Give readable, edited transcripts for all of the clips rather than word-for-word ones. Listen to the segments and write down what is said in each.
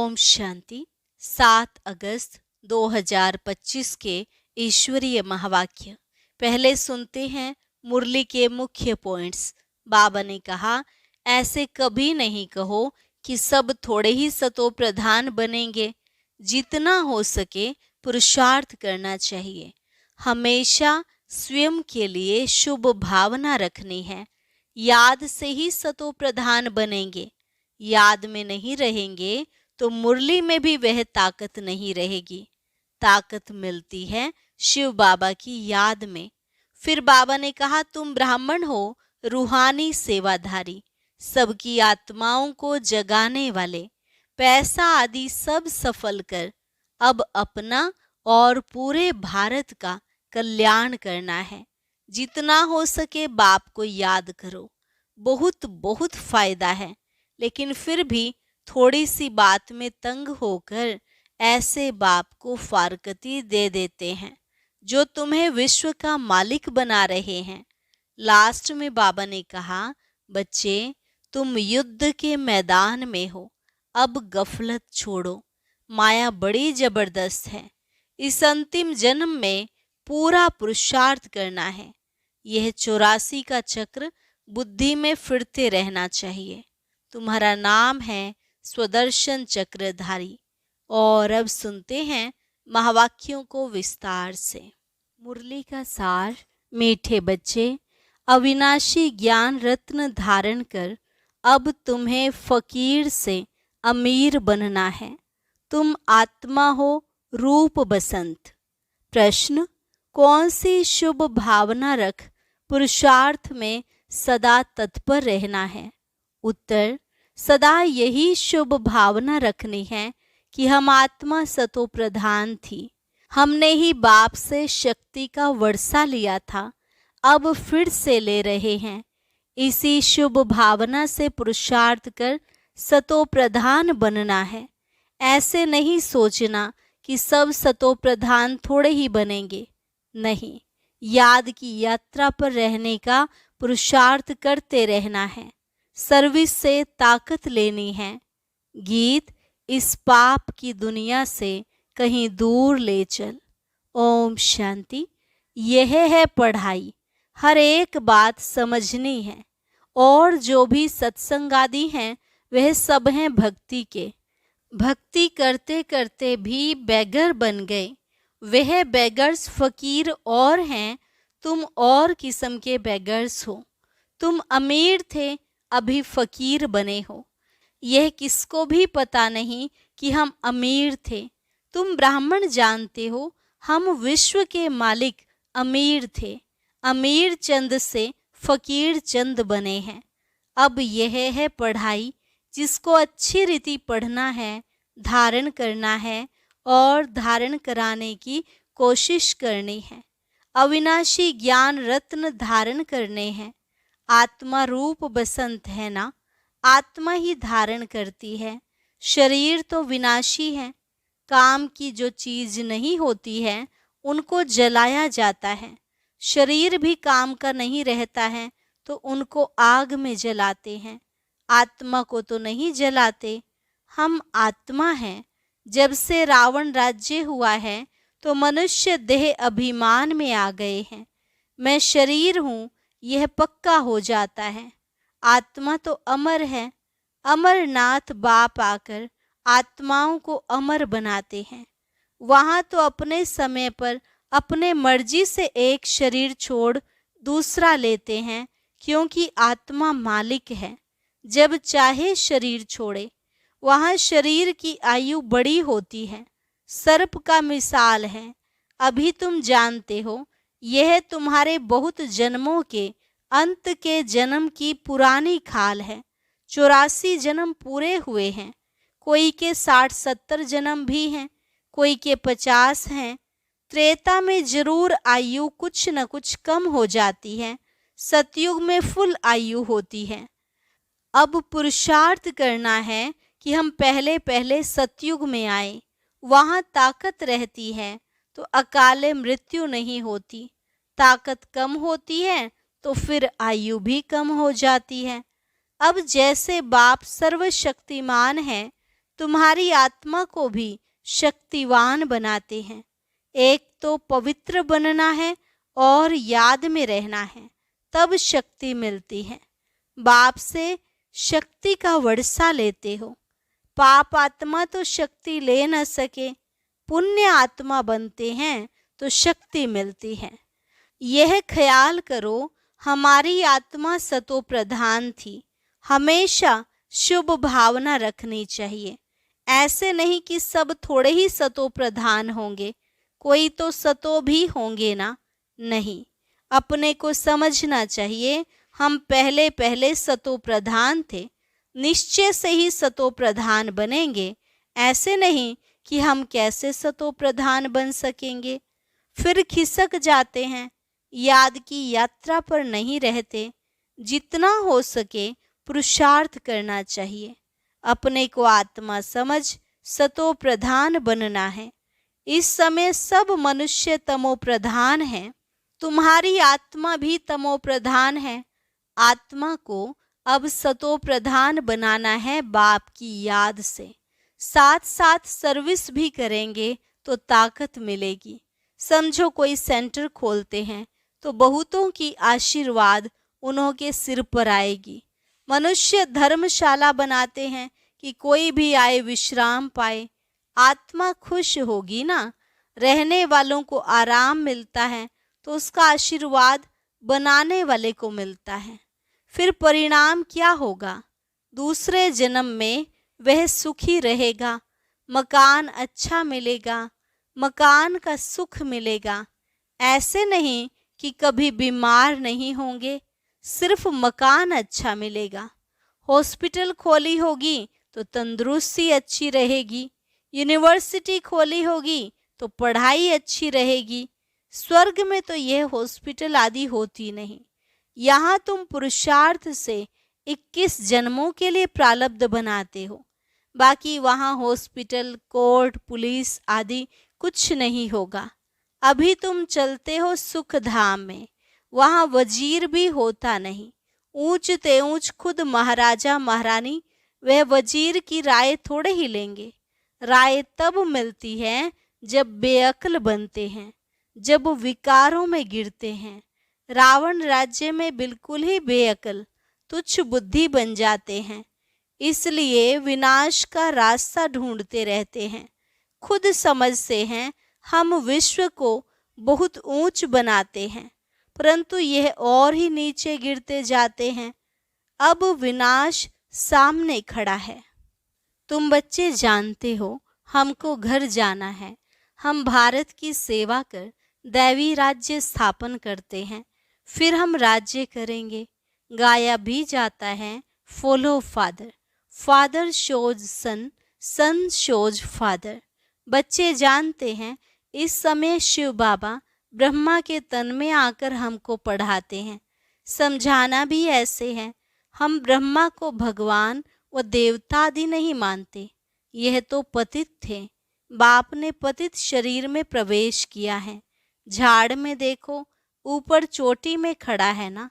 ओम शांति। 7 अगस्त 2025 के ईश्वरीय महावाक्य। पहले सुनते हैं मुरली के मुख्य पॉइंट्स। बाबा ने कहा, ऐसे कभी नहीं कहो कि सब थोड़े ही सतो प्रधान बनेंगे। जितना हो सके पुरुषार्थ करना चाहिए। हमेशा स्वयं के लिए शुभ भावना रखनी है। याद से ही सतो प्रधान बनेंगे। याद में नहीं रहेंगे तो मुरली में भी वह ताकत नहीं रहेगी। ताकत मिलती है शिव बाबा की याद में। फिर बाबा ने कहा, तुम ब्राह्मण हो, रूहानी सेवाधारी, सबकी आत्माओं को जगाने वाले, पैसा आदि सब सफल कर अब अपना और पूरे भारत का कल्याण करना है। जितना हो सके बाप को याद करो। बहुत बहुत फायदा है। लेकिन फिर भी थोड़ी सी बात में तंग होकर ऐसे बाप को फारकती दे देते हैं जो तुम्हें विश्व का मालिक बना रहे हैं। लास्ट में बाबा ने कहा, बच्चे तुम युद्ध के मैदान में हो, अब गफलत छोड़ो। माया बड़ी जबरदस्त है। इस अंतिम जन्म में पूरा पुरुषार्थ करना है। यह 84 का चक्र बुद्धि में फिरते रहना चाहिए। तुम्हारा नाम है स्वदर्शन चक्रधारी। और अब सुनते हैं महावाक्यों को विस्तार से। मुरली का सार। मीठे बच्चे, अविनाशी ज्ञान रत्न धारण कर अब तुम्हें फकीर से अमीर बनना है। तुम आत्मा हो रूप बसंत। प्रश्न, कौन सी शुभ भावना रख पुरुषार्थ में सदा तत्पर रहना है? उत्तर, सदा यही शुभ भावना रखनी है कि हम आत्मा सतो प्रधान थी। हमने ही बाप से शक्ति का वर्षा लिया था, अब फिर से ले रहे हैं। इसी शुभ भावना से पुरुषार्थ कर सतो प्रधान बनना है। ऐसे नहीं सोचना कि सब सतो प्रधान थोड़े ही बनेंगे। नहीं, याद की यात्रा पर रहने का पुरुषार्थ करते रहना है। सर्विस से ताकत लेनी है। गीत, इस पाप की दुनिया से कहीं दूर ले चल। ओम शांति। यह है पढ़ाई। हर एक बात समझनी है। और जो भी सत्संग आदि हैं वह सब हैं भक्ति के। भक्ति करते करते भी बेगर बन गए। वह बेगर्स फकीर और हैं, तुम और किस्म के बेगर्स हो। तुम अमीर थे, अभी फकीर बने हो। यह किसको भी पता नहीं कि हम अमीर थे। तुम ब्राह्मण जानते हो, हम विश्व के मालिक अमीर थे। अमीर चंद से फकीर चंद बने हैं। अब यह है पढ़ाई, जिसको अच्छी रीति पढ़ना है, धारण करना है और धारण कराने की कोशिश करनी है। अविनाशी ज्ञान रत्न धारण करने हैं। आत्मा रूप बसंत है ना, आत्मा ही धारण करती है। शरीर तो विनाशी है। काम की जो चीज नहीं होती है उनको जलाया जाता है। शरीर भी काम का नहीं रहता है तो उनको आग में जलाते हैं। आत्मा को तो नहीं जलाते। हम आत्मा हैं। जब से रावण राज्य हुआ है तो मनुष्य देह अभिमान में आ गए हैं। मैं शरीर हूँ, यह पक्का हो जाता है। आत्मा तो अमर है। अमरनाथ बाप आकर आत्माओं को अमर बनाते हैं। वहाँ तो अपने समय पर अपने मर्जी से एक शरीर छोड़ दूसरा लेते हैं, क्योंकि आत्मा मालिक है। जब चाहे शरीर छोड़े। वहाँ शरीर की आयु बड़ी होती है। सर्प का मिसाल है। अभी तुम जानते हो, यह तुम्हारे बहुत जन्मों के अंत के जन्म की पुरानी खाल है। 84 जन्म पूरे हुए हैं। कोई के 60-70 जन्म भी हैं, कोई के 50 हैं। त्रेता में जरूर आयु कुछ न कुछ कम हो जाती है। सतयुग में फुल आयु होती है। अब पुरुषार्थ करना है कि हम पहले पहले सतयुग में आए। वहाँ ताकत रहती है तो अकाले मृत्यु नहीं होती। ताकत कम होती है तो फिर आयु भी कम हो जाती है। अब जैसे बाप सर्वशक्तिमान है तुम्हारी आत्मा को भी शक्तिवान बनाते हैं। एक तो पवित्र बनना है और याद में रहना है, तब शक्ति मिलती है। बाप से शक्ति का वर्षा लेते हो। पाप आत्मा तो शक्ति ले न सके, पुण्य आत्मा बनते हैं तो शक्ति मिलती है। यह ख्याल करो, हमारी आत्मा सतो प्रधान थी। हमेशा शुभ भावना रखनी चाहिए। ऐसे नहीं कि सब थोड़े ही सतो प्रधान होंगे, कोई तो सतो भी होंगे ना। नहीं, अपने को समझना चाहिए, हम पहले पहले सतो प्रधान थे, निश्चय से ही सतो प्रधान बनेंगे। ऐसे नहीं कि हम कैसे सतो प्रधान बन सकेंगे। फिर खिसक जाते हैं, याद की यात्रा पर नहीं रहते। जितना हो सके पुरुषार्थ करना चाहिए। अपने को आत्मा समझ सतो प्रधान बनना है। इस समय सब मनुष्य तमो प्रधान हैं। तुम्हारी आत्मा भी तमो प्रधान है। आत्मा को अब सतो प्रधान बनाना है बाप की याद से। साथ साथ सर्विस भी करेंगे तो ताकत मिलेगी। समझो कोई सेंटर खोलते हैं तो बहुतों की आशीर्वाद उन्होंने सिर पर आएगी। मनुष्य धर्मशाला बनाते हैं कि कोई भी आए विश्राम पाए, आत्मा खुश होगी ना। रहने वालों को आराम मिलता है तो उसका आशीर्वाद बनाने वाले को मिलता है। फिर परिणाम क्या होगा? दूसरे जन्म में वह सुखी रहेगा, मकान अच्छा मिलेगा, मकान का सुख मिलेगा। ऐसे नहीं कि कभी बीमार नहीं होंगे, सिर्फ मकान अच्छा मिलेगा। हॉस्पिटल खोली होगी तो तंदुरुस्ती अच्छी रहेगी। यूनिवर्सिटी खोली होगी तो पढ़ाई अच्छी रहेगी। स्वर्ग में तो यह हॉस्पिटल आदि होती नहीं। यहाँ तुम पुरुषार्थ से 21 जन्मों के लिए प्रारब्ध बनाते हो। बाकी वहाँ हॉस्पिटल, कोर्ट, पुलिस आदि कुछ नहीं होगा। अभी तुम चलते हो सुख धाम में, वहाँ वजीर भी होता नहीं। ऊंच ते ऊंच खुद महाराजा महारानी वह वजीर की राय थोड़े ही लेंगे। राय तब मिलती है जब बेअक्ल बनते हैं, जब विकारों में गिरते हैं। रावण राज्य में बिल्कुल ही बेअक्ल, तुच्छ बुद्धि बन जाते हैं, इसलिए विनाश का रास्ता ढूंढते रहते हैं। खुद समझते हैं हम विश्व को बहुत ऊंच बनाते हैं, परंतु यह और ही नीचे गिरते जाते हैं। अब विनाश सामने खड़ा है। तुम बच्चे जानते हो हमको घर जाना है। हम भारत की सेवा कर दैवी राज्य स्थापन करते हैं, फिर हम राज्य करेंगे। गाया भी जाता है, फॉलो फादर, फादर शोज सन, सन शोज फादर। बच्चे जानते हैं इस समय शिव बाबा ब्रह्मा के तन में आकर हमको पढ़ाते हैं। समझाना भी ऐसे है, हम ब्रह्मा को भगवान व देवता आदि नहीं मानते। यह तो पतित थे, बाप ने पतित शरीर में प्रवेश किया है। झाड़ में देखो, ऊपर चोटी में खड़ा है ना,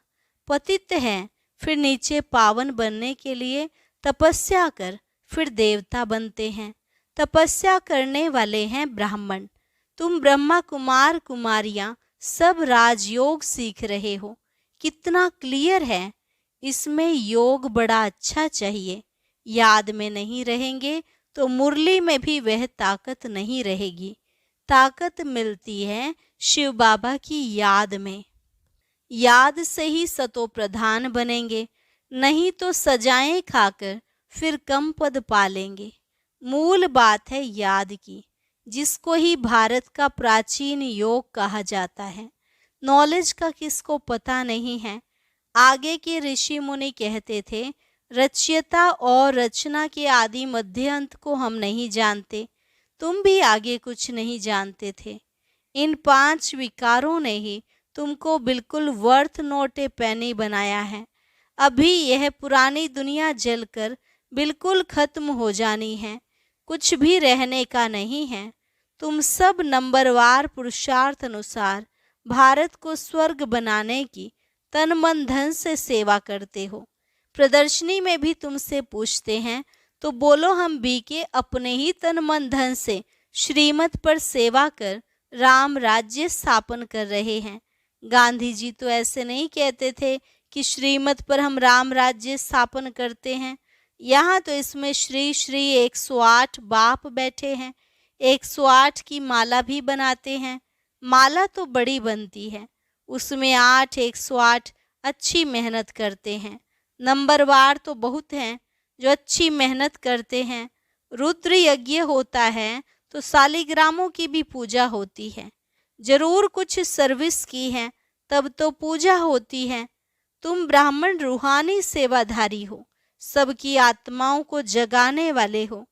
पतित है। फिर नीचे पावन बनने के लिए तपस्या कर फिर देवता बनते हैं। तपस्या करने वाले हैं ब्राह्मण। तुम ब्रह्मा कुमार कुमारियां सब राजयोग सीख रहे हो। कितना क्लियर है। इसमें योग बड़ा अच्छा चाहिए। याद में नहीं रहेंगे तो मुरली में भी वह ताकत नहीं रहेगी। ताकत मिलती है शिव बाबा की याद में। याद से ही सतो प्रधान बनेंगे, नहीं तो सजाएं खाकर फिर कम पद पालेंगे। मूल बात है याद की, जिसको ही भारत का प्राचीन योग कहा जाता है। नॉलेज का किसको पता नहीं है। आगे के ऋषि मुनि कहते थे, रचयिता और रचना के आदि मध्य अंत को हम नहीं जानते। तुम भी आगे कुछ नहीं जानते थे। इन 5 विकारों ने ही तुमको बिल्कुल वर्थ नोटे पैनी बनाया है। अभी यह पुरानी दुनिया जलकर बिल्कुल खत्म हो जानी है, कुछ भी रहने का नहीं है। तुम सब नंबरवार पुरुषार्थ अनुसार भारत को स्वर्ग बनाने की तन मन धन से सेवा करते हो। प्रदर्शनी में भी तुमसे पूछते हैं, तो बोलो हम भी के अपने ही तन मन धन से श्रीमत पर सेवा कर राम राज्य स्थापन कर रहे हैं। गांधी जी तो ऐसे नहीं कहते थे कि श्रीमत पर हम राम राज्य स्थापन करते हैं। यहाँ तो इसमें श्री श्री 108 बाप बैठे हैं, 108 की माला भी बनाते हैं। माला तो बड़ी बनती है, उसमें 8 108 अच्छी मेहनत करते हैं। नंबरवार तो बहुत हैं जो अच्छी मेहनत करते हैं। रुद्र यज्ञ होता है तो शालिग्रामों की भी पूजा होती है। जरूर कुछ सर्विस की है तब तो पूजा होती है। तुम ब्राह्मण रूहानी सेवाधारी हो, सबकी आत्माओं को जगाने वाले हो।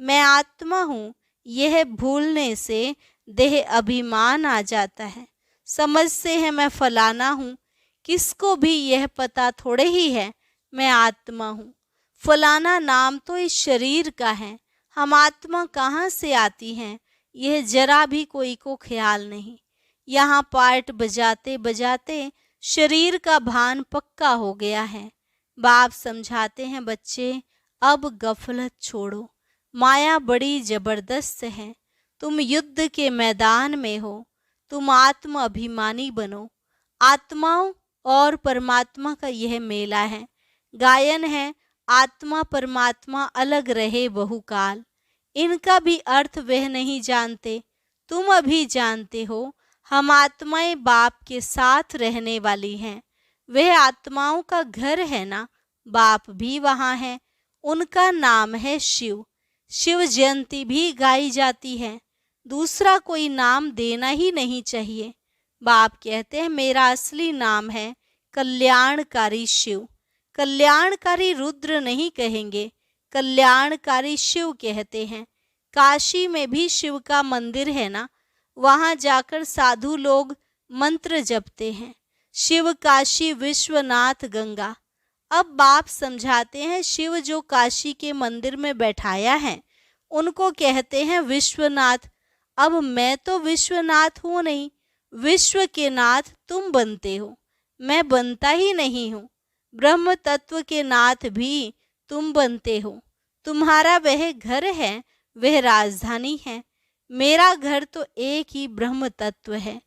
मैं आत्मा हूँ, यह भूलने से देह अभिमान आ जाता है। समझते हैं मैं फलाना हूँ, किसको भी यह पता थोड़े ही है मैं आत्मा हूँ। फलाना नाम तो इस शरीर का है, हम आत्मा कहाँ से आती हैं यह जरा भी कोई को ख्याल नहीं। यहाँ पार्ट बजाते बजाते शरीर का भान पक्का हो गया है। बाप समझाते हैं बच्चे अब गफलत छोड़ो, माया बड़ी जबरदस्त है। तुम युद्ध के मैदान में हो, तुम आत्म अभिमानी बनो। आत्माओं और परमात्मा का यह मेला है। गायन है आत्मा परमात्मा अलग रहे बहुकाल। इनका भी अर्थ वह नहीं जानते, तुम अभी जानते हो। हम आत्माएं बाप के साथ रहने वाली हैं। वह आत्माओं का घर है ना, बाप भी वहाँ है। उनका नाम है शिव। शिव जयंती भी गाई जाती है। दूसरा कोई नाम देना ही नहीं चाहिए। बाप कहते हैं मेरा असली नाम है कल्याणकारी शिव। कल्याणकारी रुद्र नहीं कहेंगे, कल्याणकारी शिव कहते हैं। काशी में भी शिव का मंदिर है ना, वहाँ जाकर साधु लोग मंत्र जपते हैं, शिव काशी विश्वनाथ गंगा। अब बाप समझाते हैं शिव जो काशी के मंदिर में बैठाया है उनको कहते हैं विश्वनाथ। अब मैं तो विश्वनाथ हूँ नहीं, विश्व के नाथ तुम बनते हो, मैं बनता ही नहीं हूँ। ब्रह्म तत्व के नाथ भी तुम बनते हो। तुम्हारा वह घर है, वह राजधानी है। मेरा घर तो एक ही ब्रह्म तत्व है।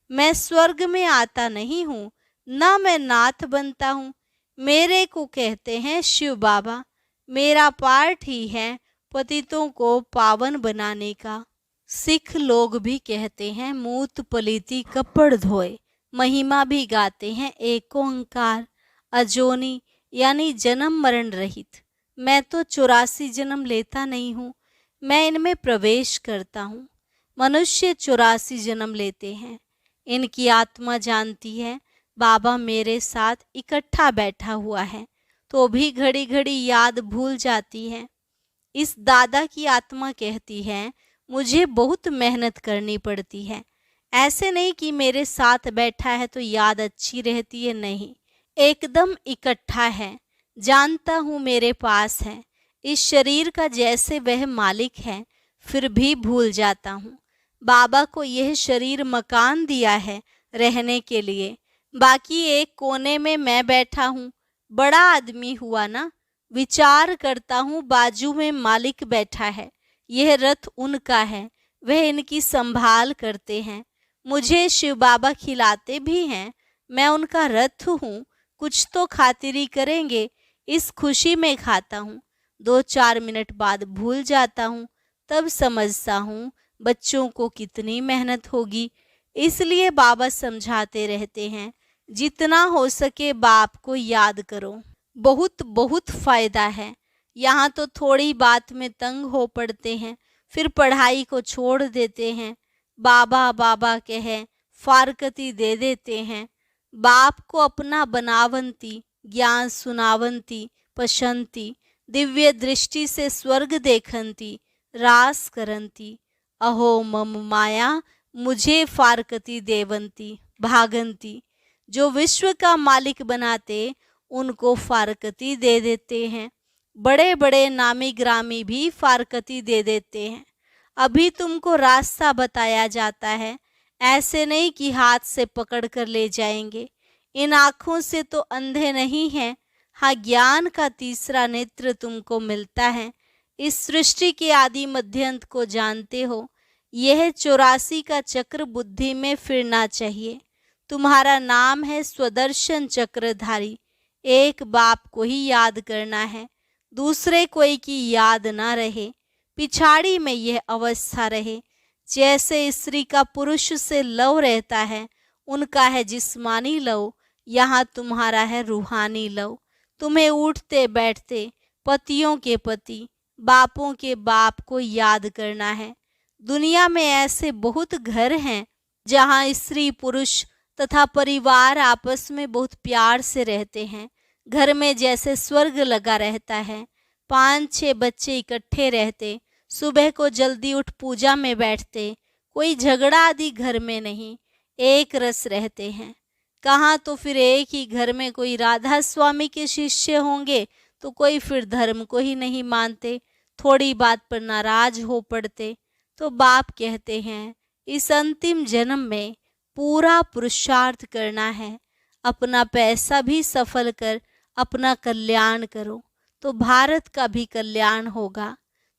मैं स्वर्ग में आता नहीं हूँ, ना मैं नाथ बनता हूँ। मेरे को कहते हैं शिव बाबा। मेरा पार्ट ही है पतितों को पावन बनाने का। सिख लोग भी कहते हैं मूत पलीती कपड़ धोए। महिमा भी गाते हैं एक ओंकार। अजोनी यानी जन्म मरण रहित। मैं तो 84 जन्म लेता नहीं हूँ, मैं इनमें प्रवेश करता हूँ। मनुष्य 84 जन्म लेते हैं। इनकी आत्मा जानती है बाबा मेरे साथ इकट्ठा बैठा हुआ है, तो भी घड़ी घड़ी याद भूल जाती है। इस दादा की आत्मा कहती है मुझे बहुत मेहनत करनी पड़ती है। ऐसे नहीं कि मेरे साथ बैठा है तो याद अच्छी रहती है, नहीं, एकदम इकट्ठा है। जानता हूँ मेरे पास है। इस शरीर का जैसे वह मालिक है, फिर भी भूल जाता हूँ। बाबा को यह शरीर मकान दिया है रहने के लिए, बाकी एक कोने में मैं बैठा हूँ। बड़ा आदमी हुआ ना, विचार करता हूँ बाजू में मालिक बैठा है, यह रथ उनका है, वह इनकी संभाल करते हैं। मुझे शिव बाबा खिलाते भी हैं, मैं उनका रथ हूँ। कुछ तो खातिरी करेंगे, इस खुशी में खाता हूँ। 2-4 मिनट बाद भूल जाता हूँ, तब समझता हूँ बच्चों को कितनी मेहनत होगी। इसलिए बाबा समझाते रहते हैं जितना हो सके बाप को याद करो, बहुत बहुत फायदा है। यहाँ तो थोड़ी बात में तंग हो पड़ते हैं, फिर पढ़ाई को छोड़ देते हैं। बाबा बाबा कहे फारकती दे देते हैं। बाप को अपना बनावंती, ज्ञान सुनावंती, पशंती, दिव्य दृष्टि से स्वर्ग देखंती, रास करंती। अहो मम माया मुझे फारकती देवंती भागंती। जो विश्व का मालिक बनाते उनको फारकती दे देते हैं। बड़े बड़े नामी ग्रामी भी फारकती दे देते हैं। अभी तुमको रास्ता बताया जाता है, ऐसे नहीं कि हाथ से पकड़ कर ले जाएंगे। इन आँखों से तो अंधे नहीं हैं। हाँ, ज्ञान का तीसरा नेत्र तुमको मिलता है। इस सृष्टि के आदि मध्यंत को जानते हो। यह 84 का चक्र बुद्धि में फिरना चाहिए। तुम्हारा नाम है स्वदर्शन चक्रधारी। एक बाप को ही याद करना है, दूसरे कोई की याद ना रहे। पिछाड़ी में यह अवस्था रहे। जैसे स्त्री का पुरुष से लव रहता है, उनका है जिस्मानी लव, यहाँ तुम्हारा है रूहानी लव। तुम्हें उठते बैठते पतियों के पति, बापों के बाप को याद करना है। दुनिया में ऐसे बहुत घर हैं जहाँ स्त्री पुरुष तथा परिवार आपस में बहुत प्यार से रहते हैं। घर में जैसे स्वर्ग लगा रहता है। 5-6 बच्चे इकट्ठे रहते, सुबह को जल्दी उठ पूजा में बैठते, कोई झगड़ा आदि घर में नहीं, एक रस रहते हैं। कहाँ तो फिर एक ही घर में कोई राधा स्वामी के शिष्य होंगे तो कोई फिर धर्म को ही नहीं मानते, थोड़ी बात पर नाराज हो पड़ते। तो बाप कहते हैं इस अंतिम जन्म में पूरा पुरुषार्थ करना है, अपना पैसा भी सफल कर अपना कल्याण करो तो भारत का भी कल्याण होगा।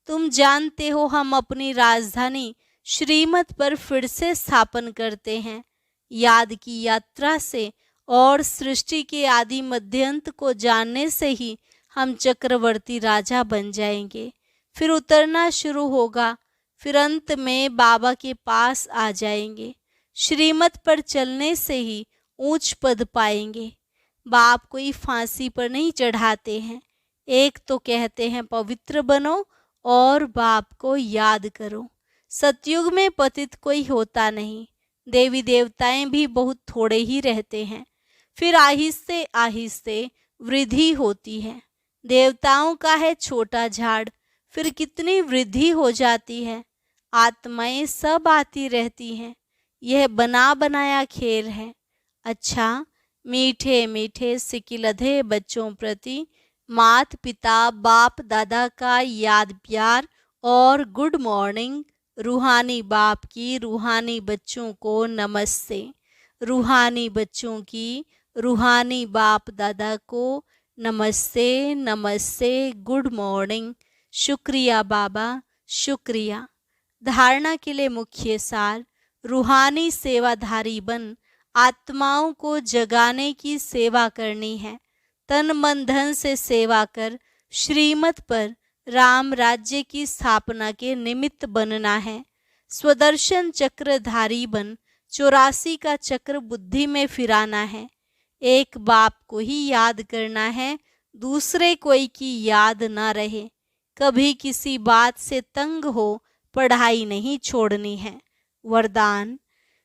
तुम जानते हो हम अपनी राजधानी श्रीमत पर फिर से स्थापन करते हैं। याद की यात्रा से और सृष्टि के आदि मध्यंत को जानने से ही हम चक्रवर्ती राजा बन जाएंगे। फिर उतरना शुरू होगा, फिर अंत में बाबा के पास आ जाएंगे। श्रीमत पर चलने से ही ऊंच पद पाएंगे। बाप कोई फांसी पर नहीं चढ़ाते हैं, एक तो कहते हैं पवित्र बनो और बाप को याद करो। सतयुग में पतित कोई होता नहीं, देवी देवताएं भी बहुत थोड़े ही रहते हैं। फिर आहिस्ते आहिस्ते वृद्धि होती है। देवताओं का है छोटा झाड़, फिर कितनी वृद्धि हो जाती है। आत्माएं सब आती रहती हैं, यह बना बनाया खेल है। अच्छा, मीठे मीठे सिकिलधे बच्चों प्रति मात पिता बाप दादा का याद प्यार और गुड मॉर्निंग। रूहानी बाप की रूहानी बच्चों को नमस्ते। रूहानी बच्चों की रूहानी बाप दादा को नमस्ते नमस्ते, गुड मॉर्निंग। शुक्रिया बाबा, शुक्रिया। धारणा के लिए मुख्य सार, रूहानी सेवाधारी बन आत्माओं को जगाने की सेवा करनी है। तन मन धन से सेवा कर श्रीमत पर राम राज्य की स्थापना के निमित्त बनना है। स्वदर्शन चक्रधारी बन 84 का चक्र बुद्धि में फिराना है। एक बाप को ही याद करना है, दूसरे कोई की याद ना रहे। कभी किसी बात से तंग हो पढ़ाई नहीं छोड़नी है। वरदान,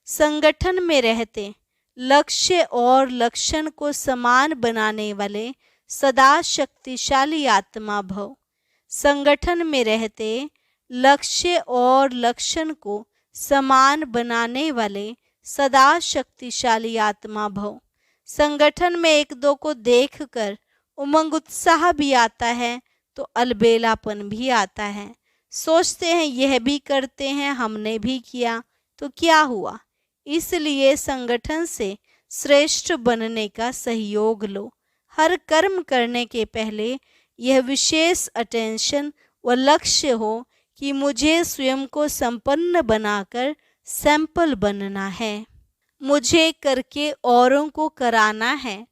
संगठन में रहते लक्ष्य और लक्षण को समान बनाने वाले सदा शक्तिशाली आत्मा भव। संगठन में रहते लक्ष्य और लक्षण को समान बनाने वाले सदा शक्तिशाली आत्मा भव। संगठन में एक दो को देखकर उमंग उत्साह भी आता है तो अलबेलापन भी आता है। सोचते हैं यह भी करते हैं, हमने भी किया तो क्या हुआ। इसलिए संगठन से श्रेष्ठ बनने का सहयोग लो। हर कर्म करने के पहले यह विशेष अटेंशन व लक्ष्य हो कि मुझे स्वयं को संपन्न बनाकर सैंपल बनना है, मुझे करके औरों को कराना है।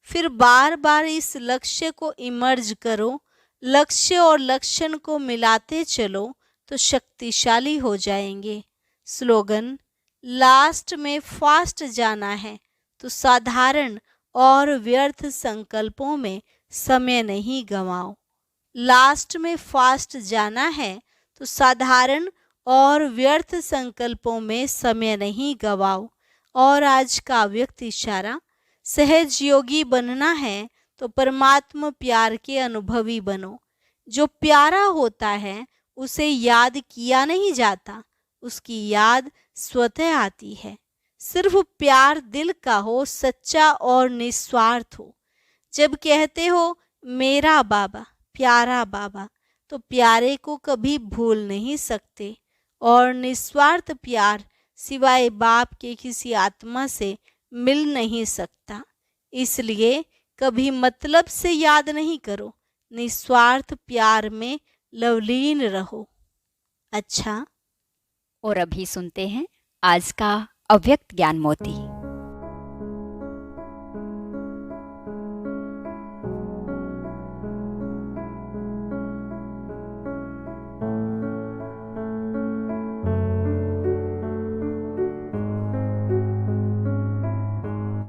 फिर बार बार इस लक्ष्य को इमर्ज करो। लक्ष्य और लक्षण को मिलाते चलो तो शक्तिशाली हो जाएंगे। स्लोगन, लास्ट में फास्ट जाना है तो साधारण और व्यर्थ संकल्पों में समय नहीं गंवाओ। लास्ट में फास्ट जाना है तो साधारण और व्यर्थ संकल्पों में समय नहीं गंवाओ। और आज का व्यक्ति इशारा, सहज योगी बनना है तो परमात्मा प्यार के अनुभवी बनो। जो प्यारा होता है उसे याद किया नहीं जाता, उसकी याद स्वतः आती है। सिर्फ प्यार दिल का हो, सच्चा और निस्वार्थ हो। जब कहते हो मेरा बाबा, प्यारा बाबा, तो प्यारे को कभी भूल नहीं सकते। और निस्वार्थ प्यार सिवाय बाप के किसी आत्मा से मिल नहीं सकता। इसलिए कभी मतलब से याद नहीं करो, निस्वार्थ प्यार में लवलीन रहो। अच्छा, और अभी सुनते हैं आज का अव्यक्त ज्ञान मोती।